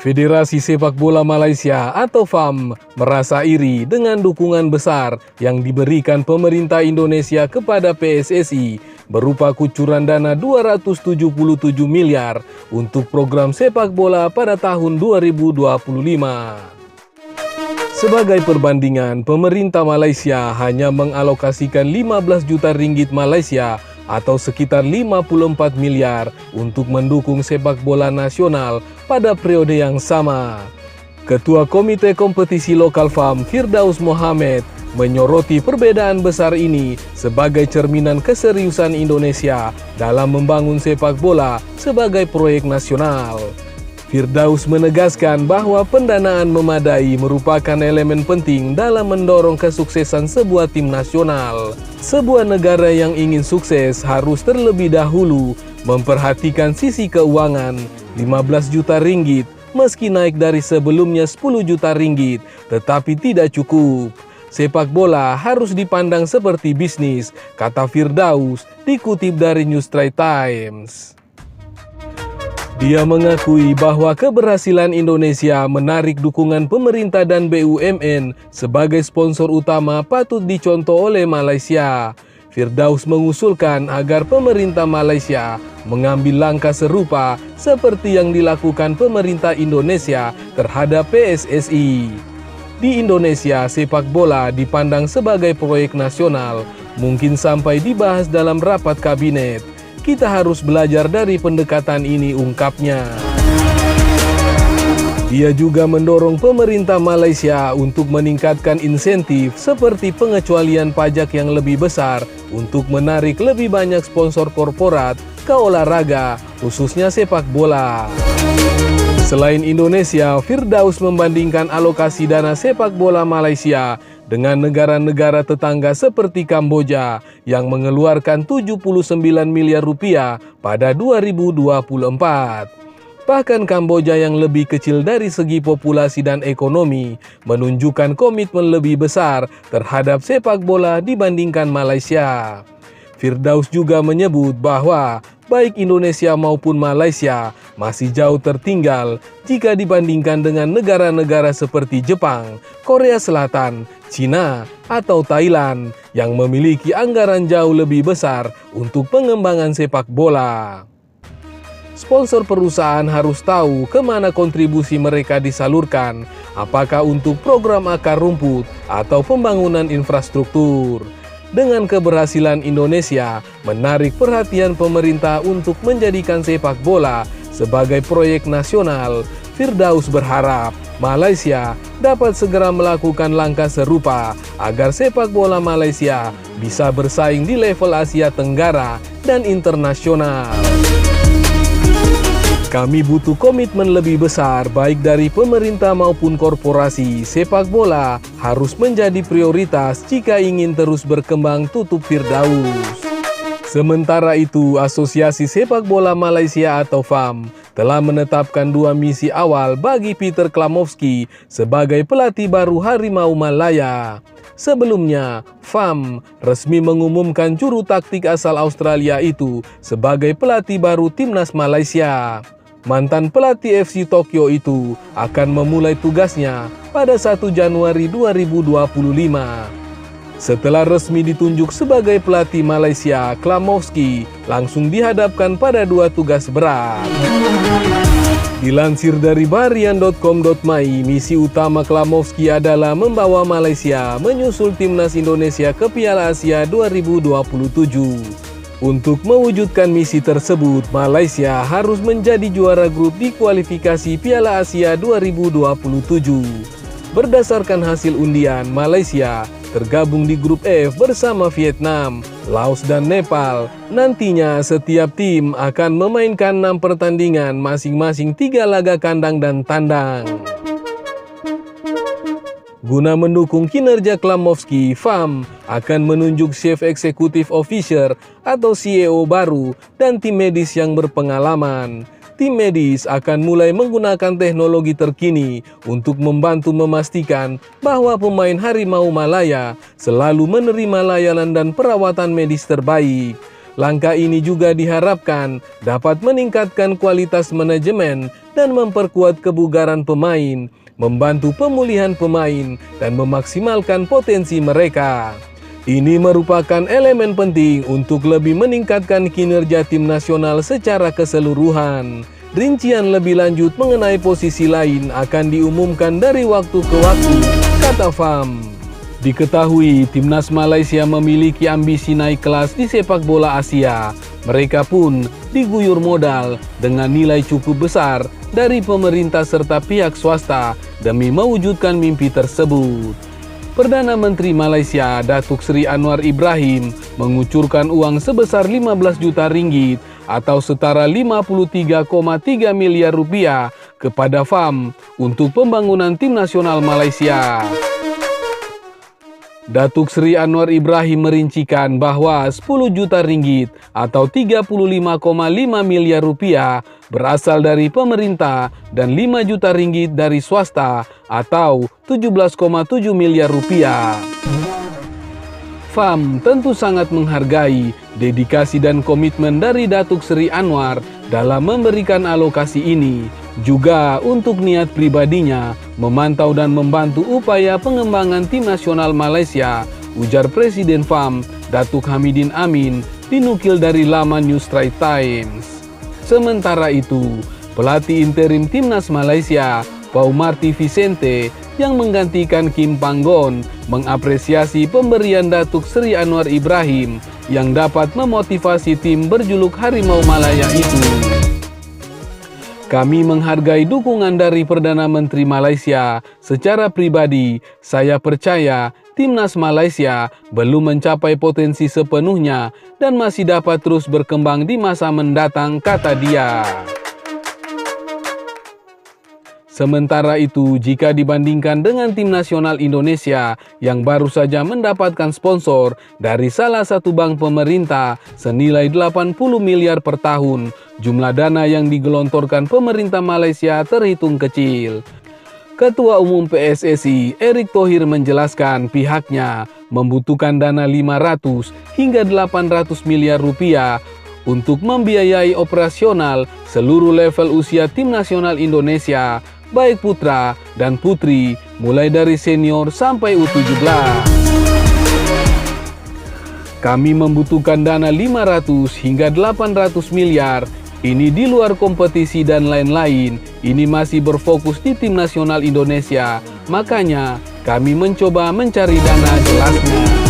Federasi Sepak Bola Malaysia atau FAM merasa iri dengan dukungan besar yang diberikan pemerintah Indonesia kepada PSSI berupa kucuran dana 277 miliar untuk program sepak bola pada tahun 2025. Sebagai perbandingan, pemerintah Malaysia hanya mengalokasikan 15 juta ringgit Malaysia atau sekitar 54 miliar untuk mendukung sepak bola nasional pada periode yang sama. Ketua Komite Kompetisi Lokal FAM, Firdaus Mohamed, menyoroti perbedaan besar ini sebagai cerminan keseriusan Indonesia dalam membangun sepak bola sebagai proyek nasional. Firdaus menegaskan bahwa pendanaan memadai merupakan elemen penting dalam mendorong kesuksesan sebuah tim nasional. Sebuah negara yang ingin sukses harus terlebih dahulu memperhatikan sisi keuangan. 15 juta ringgit meski naik dari sebelumnya 10 juta ringgit, tetapi tidak cukup. Sepak bola harus dipandang seperti bisnis, kata Firdaus, dikutip dari News Straits Times. Dia mengakui bahwa keberhasilan Indonesia menarik dukungan pemerintah dan BUMN sebagai sponsor utama patut dicontoh oleh Malaysia. Firdaus mengusulkan agar pemerintah Malaysia mengambil langkah serupa seperti yang dilakukan pemerintah Indonesia terhadap PSSI. Di Indonesia, sepak bola dipandang sebagai proyek nasional, mungkin sampai dibahas dalam rapat kabinet. Kita harus belajar dari pendekatan ini, ungkapnya. Dia juga mendorong pemerintah Malaysia untuk meningkatkan insentif seperti pengecualian pajak yang lebih besar untuk menarik lebih banyak sponsor korporat ke olahraga, khususnya sepak bola. Selain Indonesia, Firdaus membandingkan alokasi dana sepak bola Malaysia dengan negara-negara tetangga seperti Kamboja yang mengeluarkan 79 miliar rupiah pada 2024. Bahkan Kamboja yang lebih kecil dari segi populasi dan ekonomi menunjukkan komitmen lebih besar terhadap sepak bola dibandingkan Malaysia. Firdaus juga menyebut bahwa baik Indonesia maupun Malaysia masih jauh tertinggal jika dibandingkan dengan negara-negara seperti Jepang, Korea Selatan, Cina, atau Thailand yang memiliki anggaran jauh lebih besar untuk pengembangan sepak bola. Sponsor perusahaan harus tahu kemana kontribusi mereka disalurkan, apakah untuk program akar rumput atau pembangunan infrastruktur. Dengan keberhasilan Indonesia menarik perhatian pemerintah untuk menjadikan sepak bola sebagai proyek nasional, Firdaus berharap Malaysia dapat segera melakukan langkah serupa agar sepak bola Malaysia bisa bersaing di level Asia Tenggara dan internasional. Kami butuh komitmen lebih besar baik dari pemerintah maupun korporasi. Sepak bola harus menjadi prioritas jika ingin terus berkembang, tutup Firdaus. Sementara itu, Asosiasi Sepak Bola Malaysia atau FAM telah menetapkan 2 misi awal bagi Peter Klamovski sebagai pelatih baru Harimau Malaya. Sebelumnya, FAM resmi mengumumkan juru taktik asal Australia itu sebagai pelatih baru Timnas Malaysia. Mantan pelatih FC Tokyo itu akan memulai tugasnya pada 1 Januari 2025. Setelah resmi ditunjuk sebagai pelatih Malaysia, Klamovski langsung dihadapkan pada 2 tugas berat. Dilansir dari Baharian.com.my, misi utama Klamovski adalah membawa Malaysia menyusul timnas Indonesia ke Piala Asia 2027. Untuk mewujudkan misi tersebut, Malaysia harus menjadi juara grup di kualifikasi Piala Asia 2027. Berdasarkan hasil undian, Malaysia tergabung di grup F bersama Vietnam, Laos, dan Nepal. Nantinya setiap tim akan memainkan 6 pertandingan, masing-masing 3 laga kandang dan tandang. Guna mendukung kinerja Klamovski, FAM akan menunjuk Chief Executive Officer atau CEO baru dan tim medis yang berpengalaman. Tim medis akan mulai menggunakan teknologi terkini untuk membantu memastikan bahwa pemain Harimau Malaya selalu menerima layanan dan perawatan medis terbaik. Langkah ini juga diharapkan dapat meningkatkan kualitas manajemen dan memperkuat kebugaran pemain, membantu pemulihan pemain, dan memaksimalkan potensi mereka. Ini merupakan elemen penting untuk lebih meningkatkan kinerja tim nasional secara keseluruhan. Rincian lebih lanjut mengenai posisi lain akan diumumkan dari waktu ke waktu, kata Pham. Diketahui timnas Malaysia memiliki ambisi naik kelas di sepak bola Asia. Mereka pun diguyur modal dengan nilai cukup besar dari pemerintah serta pihak swasta demi mewujudkan mimpi tersebut. Perdana Menteri Malaysia Datuk Seri Anwar Ibrahim mengucurkan uang sebesar 15 juta ringgit atau setara 53,3 miliar rupiah kepada Pham untuk pembangunan tim nasional Malaysia. Datuk Seri Anwar Ibrahim merincikan bahwa 10 juta ringgit atau 35,5 miliar rupiah berasal dari pemerintah dan 5 juta ringgit dari swasta atau 17,7 miliar rupiah. Pham tentu sangat menghargai dedikasi dan komitmen dari Datuk Seri Anwar dalam memberikan alokasi ini, juga untuk niat pribadinya memantau dan membantu upaya pengembangan tim nasional Malaysia, ujar Presiden Pham, Datuk Hamidin Amin, dinukil dari laman New Straits Times. Sementara itu, pelatih interim timnas Malaysia, Pau Marty Vicente, yang menggantikan Kim Panggon, mengapresiasi pemberian Datuk Seri Anwar Ibrahim yang dapat memotivasi tim berjuluk Harimau Malaya itu. Kami menghargai dukungan dari Perdana Menteri Malaysia. Secara pribadi, saya percaya timnas Malaysia belum mencapai potensi sepenuhnya dan masih dapat terus berkembang di masa mendatang, kata dia. Sementara itu, jika dibandingkan dengan tim nasional Indonesia yang baru saja mendapatkan sponsor dari salah satu bank pemerintah senilai 80 miliar per tahun, jumlah dana yang digelontorkan pemerintah Malaysia terhitung kecil. Ketua Umum PSSI, Erick Thohir menjelaskan pihaknya membutuhkan dana 500 hingga 800 miliar rupiah untuk membiayai operasional seluruh level usia tim nasional Indonesia, baik putra dan putri, mulai dari senior sampai U17. Kami membutuhkan dana 500 hingga 800 miliar. Ini di luar kompetisi dan lain-lain. Ini masih berfokus di tim nasional Indonesia. Makanya kami mencoba mencari dana, jelasnya.